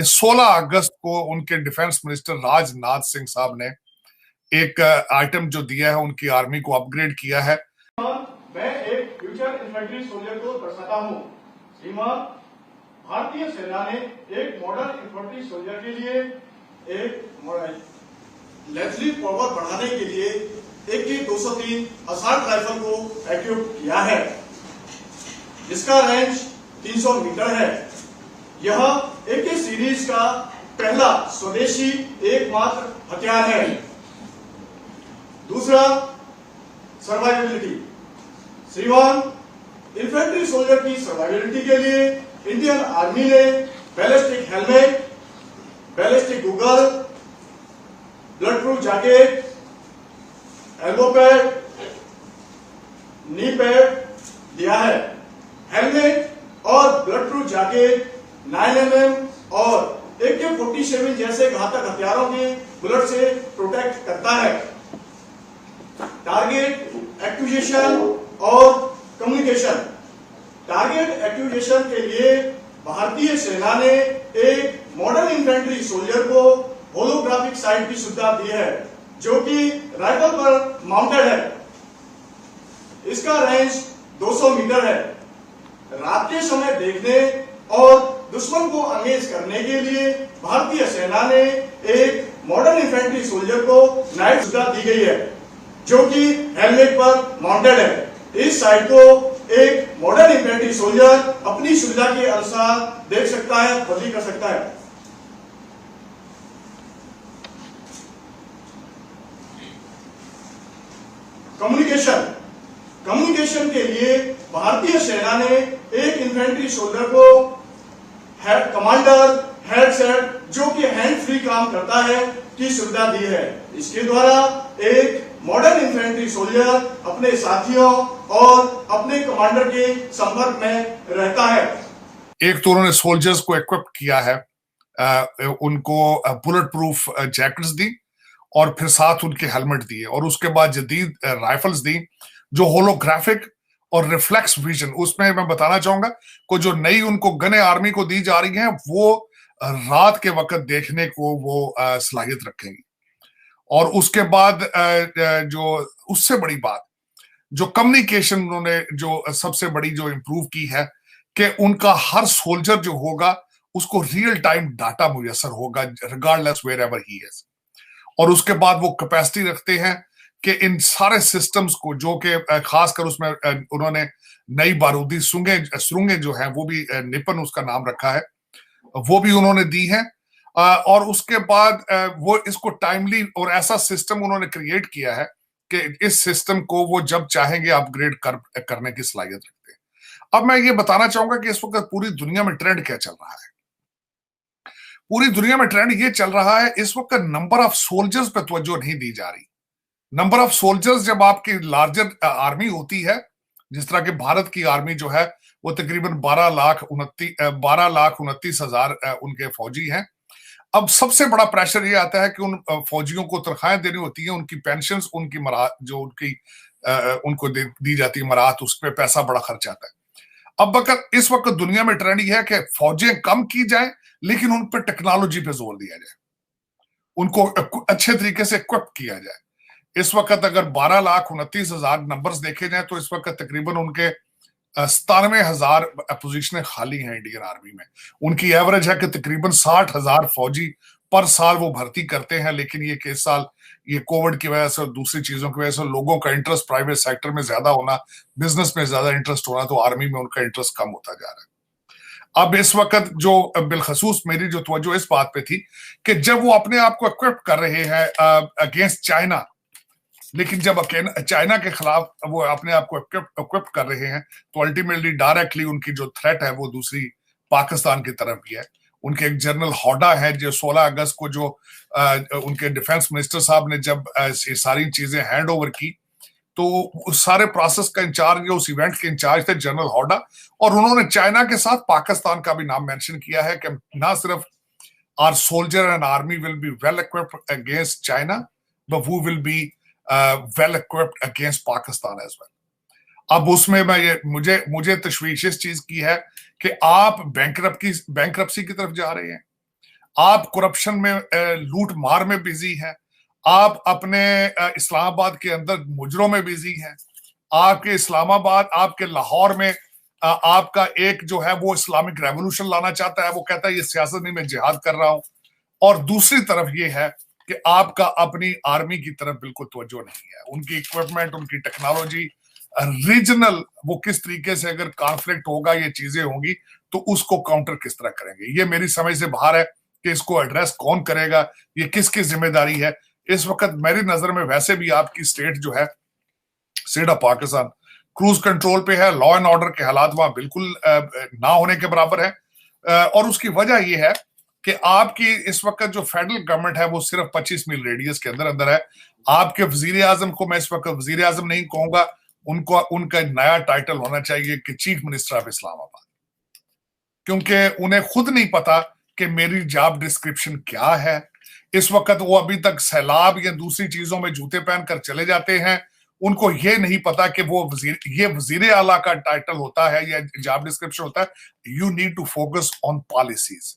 कि 16 अगस्त को उनके डिफेंस मिनिस्टर राजनाथ सिंह साहब ने एक आइटम जो दिया है, उनकी आर्मी को अपग्रेड किया है। मैं एक फ्यूचर इन्फेंट्री सोल्जर को दर्शाता हूं। श्रीमान, भारतीय सेना ने एक मॉडर्न इन्फेंट्री सोल्जर के लिए एक लेजली फॉरवर्ड बढ़ाने के लिए AK-203 असॉल्ट राइफल को इक्विप किया है, जिसका रेंज 300 मीटर है। यह AK सीरीज का पहला स्वदेशी एकमात्र हथियार है। दूसरा, सर्वाइवेबिलिटी। श्रीमान, इन्फेंट्री सोल्जर की सर्वाइवेबिलिटी के लिए इंडियन आर्मी ने ballistic helmet, ballistic goggle, blood proof jacket, elbow pad, knee pad दिया है। हेलमेट और ब्लड प्रूफ जैकेट 9mm और AK-47 जैसे घातक हथियारों के बुलेट से प्रोटेक्ट करता है। टारगेट एक्विजिशन और कम्युनिकेशन। टारगेट एक्विजिशन के लिए भारतीय सेना ने एक मॉडर्न इन्फेंट्री सोल्जर को होलोग्राफिक साइट की सुविधा दी है, जो कि राइफल पर माउंटेड है। इसका रेंज 200 मीटर है। रात के समय देखने और दुश्मन को अंगेज करने के लिए भारतीय सेना ने एक मॉडर्न इन्फेंट्री सोल्जर को नाइट सुविधा दी गई है, जो कि हेलमेट पर माउंटेड है। इस साइट को एक मॉडर्न इन्फेंट्री सोल्जर अपनी सुविधा के अनुसार देख सकता है, बदली कर सकता है। कम्युनिकेशन। कम्युनिकेशन के लिए भारतीय सेना ने एक इन्फेंट्री सोल्जर को कमांडर हेडसेट, जो कि हैंड फ्री काम करता है, की सुविधा दी है। इसके द्वारा एक मॉडर्न इन्फेंट्री सोल्जर अपने साथियों और अपने कमांडर के संपर्क में रहता है। एक तो उन्होंने सोल्जर्स को इक्विप किया है, उनको बुलेट प्रूफ जैकेट्स दी और फिर साथ उनके हेलमेट दिए, और उसके बाद जदीद राइफल्स दी जो होलोग्राफिक और रिफ्लेक्स विजन। उसमें मैं बताना चाहूंगा को जो नई उनको गने आर्मी को दी जा रही हैं, वो रात के वक्त देखने को वो सलाहियत रखेंगी। और उसके बाद जो उससे बड़ी बात, जो कम्युनिकेशन उन्होंने जो सबसे बड़ी जो इंप्रूव की है कि उनका हर सोल्जर जो होगा उसको रियल टाइम डाटा मुयसर होगा, regardless wherever he is. और उसके बाद वो कैपेसिटी रखते हैं कि इन सारे सिस्टम्स को, जो कि खासकर उसमें उन्होंने नई बारूदी सुरंगें जो है वो भी, निपन उसका नाम रखा है, वो भी उन्होंने दी है। और उसके बाद वो इसको टाइमली और ऐसा सिस्टम उन्होंने क्रिएट किया है कि इस सिस्टम को वो जब चाहेंगे अपग्रेड करने की सलाहियत रखते हैं। अब मैं ये बताना चाहूंगा कि इस वक्त पूरी दुनिया में ट्रेंड क्या चल रहा है। पूरी दुनिया में ट्रेंड ये चल रहा है इस वक्त नंबर ऑफ सोल्जर्स पे तवज्जो नहीं दी जा रही। नंबर ऑफ सोल्जर्स, जब आपकी लार्जर आर्मी होती है, जिस तरह की भारत की आर्मी जो है वो तकरीबन 12,29,000 उनके फौजी हैं। अब सबसे बड़ा प्रेशर ये आता है कि उन फौजियों को तनख्वाहें देनी होती है, उनकी पेंशन्स, उनकी मराहत जो उनकी उनको दी जाती है मराहत, उस पर पैसा बड़ा खर्च आता है। अब इस वक्त दुनिया में ट्रेंड ये है कि फौजें कम की जाए, लेकिन उन पर टेक्नोलॉजी पे जोर दिया जाए, उनको अच्छे तरीके से इक्विप किया जाए। इस वक्त अगर 12,29,000 नंबर्स देखे जाए तो इस वक्त तकरीबन उनके 97,000 पोजीशनें खाली हैं इंडियन आर्मी में। उनकी एवरेज है कि तकरीबन 60,000 फौजी पर साल वो भर्ती करते हैं, लेकिन ये कि इस साल ये कोविड की वजह से और दूसरी चीजों की वजह से लोगों का इंटरेस्ट प्राइवेट सेक्टर में ज्यादा होना, बिजनेस में ज्यादा इंटरेस्ट होना, तो आर्मी में उनका इंटरेस्ट कम होता जा रहा है। अब इस वक्त जो बिलखसूस मेरी जो तवज्जो इस बात पे थी कि जब वो अपने आप को इक्विप कर रहे हैं अगेंस्ट चाइना, लेकिन जब चाइना के खिलाफ वो अपने आप को इक्विप कर रहे हैं, तो अल्टीमेटली डायरेक्टली उनकी जो थ्रेट है वो दूसरी पाकिस्तान की तरफ भी है। उनके एक जनरल हौडा है जो 16 अगस्त को जो उनके डिफेंस मिनिस्टर साहब ने जब ये सारी चीजें हैंड ओवर की, तो उस सारे प्रोसेस का इंचार्ज, उस इवेंट के इंचार्ज थे जनरल हौडा, और उन्होंने चाइना के साथ पाकिस्तान का भी नाम मेंशन किया है कि ना सिर्फ our soldier and army will be well equipped against China, but वो will be well equipped against Pakistan as well. अब उसमें मुझे तशवीश इस चीज की है कि आप बैंकरप्सी की तरफ जा रहे हैं। आप करप्शन में, लूट मार में बिजी हैं, आप अपने इस्लामाबाद के अंदर मुजरों में बिजी हैं, आपके इस्लामाबाद, आपके लाहौर में आपका एक जो है वो इस्लामिक रेवोल्यूशन लाना चाहता है, वो कहता है ये सियासत नहीं, मैं जिहाद कर रहा हूं। और दूसरी तरफ ये है कि आपका अपनी आर्मी की तरफ बिल्कुल तवज्जो नहीं है, उनकी इक्विपमेंट, उनकी टेक्नोलॉजी, रीजनल वो किस तरीके से अगर कॉन्फ्लिक्ट होगा, ये चीजें होंगी तो उसको काउंटर किस तरह करेंगे, ये मेरी समझ से बाहर है कि इसको एड्रेस कौन करेगा, ये किसकी जिम्मेदारी है। इस वक्त मेरी नजर में वैसे भी आपकी स्टेट जो है, state of Pakistan, cruise control पे है, लॉ एंड ऑर्डर के हालात वहां बिल्कुल ना होने के बराबर है। और उसकी वजह यह है कि आपकी इस वक्त जो फेडरल गवर्नमेंट है वो सिर्फ 25 मील रेडियस के अंदर अंदर है। आपके वजीर आजम को मैं इस वक्त वजीर आजम नहीं कहूंगा, उनको उनका नया टाइटल होना चाहिए कि चीफ मिनिस्टर ऑफ इस्लामाबाद, क्योंकि उन्हें खुद नहीं पता कि मेरी जॉब डिस्क्रिप्शन क्या है। इस वक्त वो अभी तक सैलाब या दूसरी चीजों में जूते पहनकर चले जाते हैं, उनको ये नहीं पता कि वो ये वजीर आला का टाइटल होता है या जॉब डिस्क्रिप्शन होता है। You need to focus on policies,